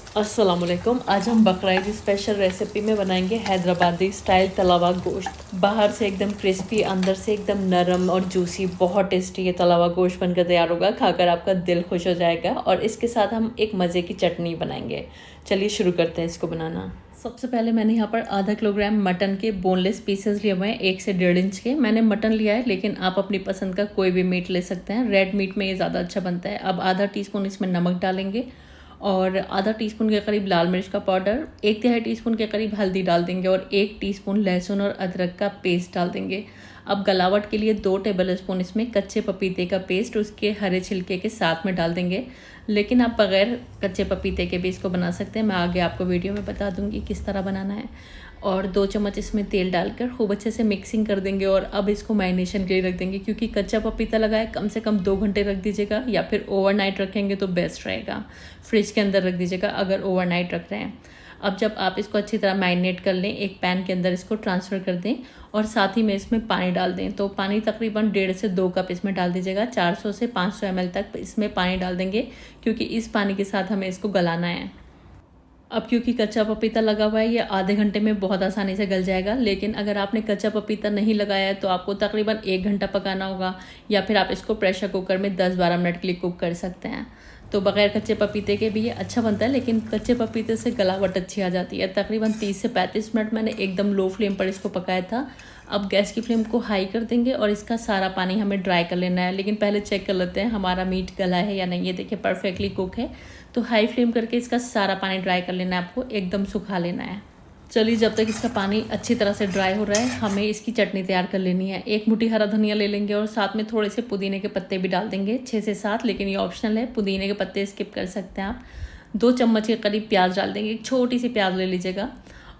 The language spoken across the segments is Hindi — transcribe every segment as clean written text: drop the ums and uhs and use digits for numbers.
अस्सलाम वालेकुम। आज हम बकरा ईद स्पेशल रेसिपी में बनाएंगे हैदराबादी स्टाइल तला हुआ गोश्त। बाहर से एकदम क्रिस्पी, अंदर से एकदम नरम और जूसी। बहुत टेस्टी ये तला हुआ गोश्त बनकर तैयार होगा, खाकर आपका दिल खुश हो जाएगा। और इसके साथ हम एक मज़े की चटनी बनाएंगे। चलिए शुरू करते हैं इसको बनाना। सबसे पहले मैंने यहाँ पर आधा किलोग्राम मटन के बोनलेस पीसेस लिए हुए हैं, 1 से 1.5 इंच के मैंने मटन लिया है, लेकिन आप अपनी पसंद का कोई भी मीट ले सकते हैं। रेड मीट में ये ज़्यादा अच्छा बनता है। अब आधा टीस्पून इसमें नमक डालेंगे और आधा टीस्पून के करीब लाल मिर्च का पाउडर, 1/3 टीस्पून के करीब हल्दी डाल देंगे और 1 टीस्पून लहसुन और अदरक का पेस्ट डाल देंगे। अब गलावट के लिए 2 टेबल स्पून इसमें कच्चे पपीते का पेस्ट उसके हरे छिलके के साथ में डाल देंगे, लेकिन आप बगैर कच्चे पपीते के भी इसको बना सकते हैं। मैं आगे आपको वीडियो में बता दूंगी किस तरह बनाना है। और 2 चम्मच इसमें तेल डालकर खूब अच्छे से मिक्सिंग कर देंगे और अब इसको मैरिनेशन के लिए रख देंगे। क्योंकि कच्चा पपीता लगा है, कम से कम 2 घंटे रख दीजिएगा, या फिर ओवरनाइट रखेंगे तो बेस्ट रहेगा। फ्रिज के अंदर रख दीजिएगा अगर ओवरनाइट रख रहे हैं। अब जब आप इसको अच्छी तरह मैरिनेट कर लें, एक पैन के अंदर इसको ट्रांसफ़र कर दें और साथ ही में इसमें पानी डाल दें। तो पानी तकरीबन 1.5 से 2 कप इसमें डाल दीजिएगा। 400 से 500 ml तक इसमें पानी डाल देंगे, क्योंकि इस पानी के साथ हमें इसको गलाना है। अब क्योंकि कच्चा पपीता लगा हुआ है, ये आधे घंटे में बहुत आसानी से गल जाएगा। लेकिन अगर आपने कच्चा पपीता नहीं लगाया है तो आपको तकरीबन 1 घंटा पकाना होगा, या फिर आप इसको प्रेशर कुकर में 10-12 मिनट के लिए कुक कर सकते हैं। तो बगैर कच्चे पपीते के भी ये अच्छा बनता है, लेकिन कच्चे पपीते से गलावट अच्छी आ जाती है। तकरीबन 30 से 35 मिनट मैंने एकदम लो फ्लेम पर इसको पकाया था। अब गैस की फ्लेम को हाई कर देंगे और इसका सारा पानी हमें ड्राई कर लेना है। लेकिन पहले चेक कर लेते हैं हमारा मीट गला है या नहीं। ये देखिए परफेक्टली कुक है। तो हाई फ्लेम करके इसका सारा पानी ड्राई कर लेना है, आपको एकदम सुखा लेना है। चलिए, जब तक इसका पानी अच्छी तरह से ड्राई हो रहा है, हमें इसकी चटनी तैयार कर लेनी है। 1 मुट्ठी हरा धनिया ले लेंगे और साथ में थोड़े से पुदीने के पत्ते भी डाल देंगे, 6 से 7, लेकिन ये ऑप्शनल है। पुदीने के पत्ते स्किप कर सकते हैं आप। 2 चम्मच के करीब प्याज डाल देंगे, एक छोटी सी प्याज ले लीजिएगा।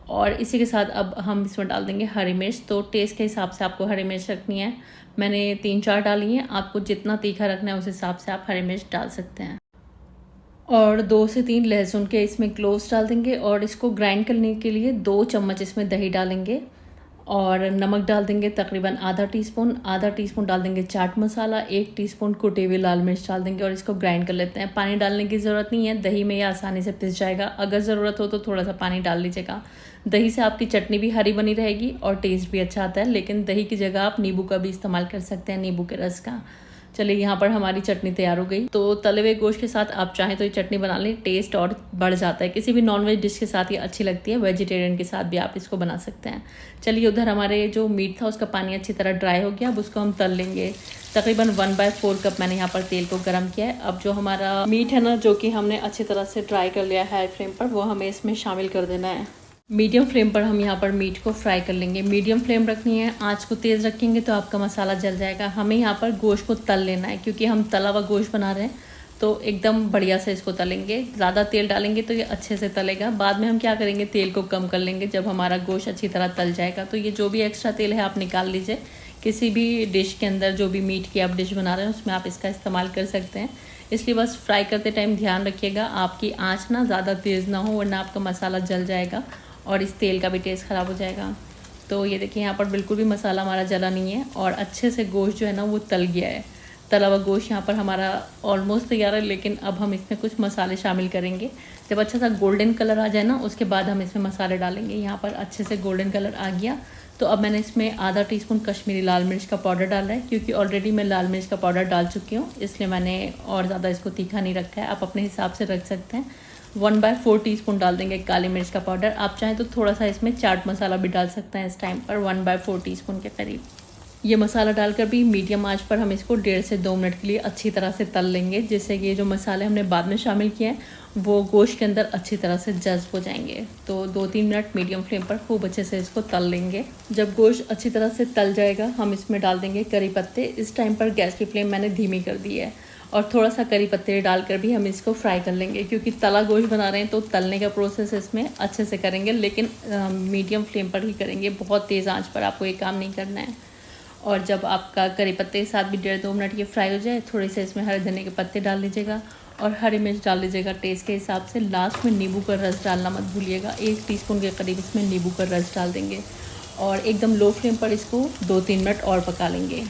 और इसी के साथ अब हम इसमें डाल देंगे हरी मिर्च। तो टेस्ट के हिसाब से आपको हरी मिर्च रखनी है। मैंने 3-4 डाली हैं, आपको जितना तीखा रखना है उस हिसाब से आप हरी मिर्च डाल सकते हैं। और 2 से 3 लहसुन के इसमें क्लोव्स डाल देंगे और इसको ग्राइंड करने के लिए 2 चम्मच इसमें दही डालेंगे और नमक डाल देंगे तकरीबन आधा टीस्पून डाल देंगे चाट मसाला, 1 टीस्पून कुटी हुई लाल मिर्च डाल देंगे और इसको ग्राइंड कर लेते हैं। पानी डालने की ज़रूरत नहीं है, दही में ये आसानी से पिस जाएगा। अगर ज़रूरत हो तो थोड़ा सा पानी डाल लीजिएगा। दही से आपकी चटनी भी हरी बनी रहेगी और टेस्ट भी अच्छा आता है। लेकिन दही की जगह आप नींबू का भी इस्तेमाल कर सकते हैं, नींबू के रस का। चलिए, यहाँ पर हमारी चटनी तैयार हो गई। तो तले हुए गोश्त के साथ आप चाहें तो ये चटनी बना लें, टेस्ट और बढ़ जाता है। किसी भी नॉनवेज डिश के साथ ये अच्छी लगती है, वेजिटेरियन के साथ भी आप इसको बना सकते हैं। चलिए, उधर हमारे जो मीट था उसका पानी अच्छी तरह ड्राई हो गया। अब उसको हम तल लेंगे। तकरीबन 1/4 कप मैंने यहाँ पर तेल को गर्म किया है। अब जो हमारा मीट है ना, जो कि हमने अच्छी तरह से ड्राई कर लिया है हाई फ्लेम पर, वो हमें इसमें शामिल कर देना है। मीडियम फ्लेम पर हम यहाँ पर मीट को फ्राई कर लेंगे। मीडियम फ्लेम रखनी है, आंच को तेज़ रखेंगे तो आपका मसाला जल जाएगा। हमें यहाँ पर गोश्त को तल लेना है, क्योंकि हम तला हुआ गोश्त बना रहे हैं। तो एकदम बढ़िया से इसको तलेंगे। ज़्यादा तेल डालेंगे तो ये अच्छे से तलेगा। बाद में हम क्या करेंगे, तेल को कम कर लेंगे जब हमारा गोश्त अच्छी तरह तल जाएगा। तो ये जो भी एक्स्ट्रा तेल है आप निकाल लीजिए। किसी भी डिश के अंदर जो भी मीट की आप डिश बना रहे हैं उसमें आप इसका इस्तेमाल कर सकते हैं। इसलिए बस फ्राई करते टाइम ध्यान रखिएगा आपकी आँच ना ज़्यादा तेज़ ना हो, वरना आपका मसाला जल जाएगा और इस तेल का भी टेस्ट ख़राब हो जाएगा। तो ये देखिए, यहाँ पर बिल्कुल भी मसाला हमारा जला नहीं है और अच्छे से गोश्त जो है ना वो तल गया है। तला हुआ गोश्त यहाँ पर हमारा ऑलमोस्ट तैयार है। लेकिन अब हम इसमें कुछ मसाले शामिल करेंगे। जब अच्छा सा गोल्डन कलर आ जाए ना, उसके बाद हम इसमें मसाले डालेंगे। यहाँ पर अच्छे से गोल्डन कलर आ गया तो अब मैंने इसमें आधा टीस्पून कश्मीरी लाल मिर्च का पाउडर डाला है। क्योंकि ऑलरेडी मैं लाल मिर्च का पाउडर डाल चुकी हूँ, इसलिए मैंने और ज़्यादा इसको तीखा नहीं रखा है। आप अपने हिसाब से रख सकते हैं। 1/4 टीस्पून डाल देंगे काली मिर्च का पाउडर। आप चाहें तो थोड़ा सा इसमें चाट मसाला भी डाल सकते हैं इस टाइम पर, 1/4 टीस्पून के करीब। ये मसाला डालकर भी मीडियम आंच पर हम इसको 1.5 से 2 मिनट के लिए अच्छी तरह से तल लेंगे, जिससे कि ये जो मसाले हमने बाद में शामिल किए हैं वो गोश्त के अंदर अच्छी तरह से जज्ब हो जाएंगे। तो 2-3 मिनट मीडियम फ्लेम पर खूब अच्छे से इसको तल लेंगे। जब गोश्त अच्छी तरह से तल जाएगा, हम इसमें डाल देंगे करी पत्ते। इस टाइम पर गैस की फ्लेम मैंने धीमी कर दी है और थोड़ा सा करी पत्ते डालकर भी हम इसको फ्राई कर लेंगे। क्योंकि तला गोश्त बना रहे हैं तो तलने का प्रोसेस इसमें अच्छे से करेंगे, लेकिन मीडियम फ्लेम पर ही करेंगे। बहुत तेज़ आंच पर आपको ये काम नहीं करना है। और जब आपका करी पत्ते के साथ भी 1.5-2 मिनट ये फ्राई हो जाए, थोड़े से इसमें हरे धनिया के पत्ते डाल लीजिएगा और हरी मिर्च डाल लीजिएगा टेस्ट के हिसाब से। लास्ट में नींबू का रस डालना मत भूलिएगा। 1 टीस्पून के करीब इसमें नींबू का रस डाल देंगे और एकदम लो फ्लेम पर इसको 2-3 मिनट और पका लेंगे।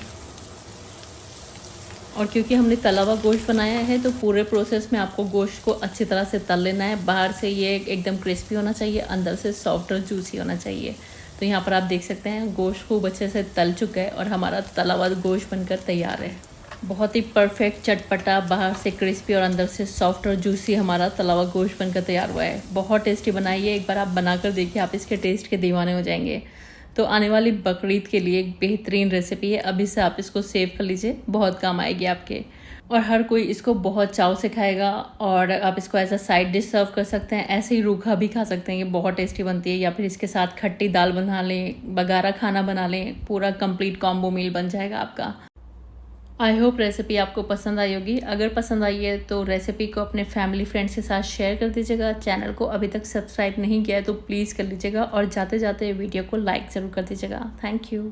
और क्योंकि हमने तला हुआ गोश्त बनाया है तो पूरे प्रोसेस में आपको गोश्त को अच्छी तरह से तल लेना है। बाहर से ये एकदम क्रिस्पी होना चाहिए, अंदर से सॉफ्ट और जूसी होना चाहिए। तो यहाँ पर आप देख सकते हैं गोश्त खूब अच्छे से तल चुका है और हमारा तला हुआ गोश्त बनकर तैयार है। बहुत ही परफेक्ट चटपटा, बाहर से क्रिस्पी और अंदर से सॉफ्ट और जूसी हमारा तला हुआ गोश्त बनकर तैयार हुआ है। बहुत टेस्टी बनाइए, एक बार आप बनाकर देखिए, आप इसके टेस्ट के दीवाने हो जाएंगे। तो आने वाली बकरीद के लिए एक बेहतरीन रेसिपी है, अभी से आप इसको सेव कर लीजिए, बहुत काम आएगी आपके। और हर कोई इसको बहुत चाव से खाएगा और आप इसको एज अ साइड डिश सर्व कर सकते हैं, ऐसे ही रूखा भी खा सकते हैं, ये बहुत टेस्टी बनती है। या फिर इसके साथ खट्टी दाल बना लें, बगारा खाना बना लें, पूरा कंप्लीट कॉम्बो मील बन जाएगा आपका। आई होप रेसिपी आपको पसंद आई होगी। अगर पसंद आई है तो रेसिपी को अपने फैमिली फ्रेंड्स के साथ शेयर कर दीजिएगा। चैनल को अभी तक सब्सक्राइब नहीं किया है तो प्लीज़ कर लीजिएगा और जाते जाते वीडियो को लाइक ज़रूर कर दीजिएगा। Thank you.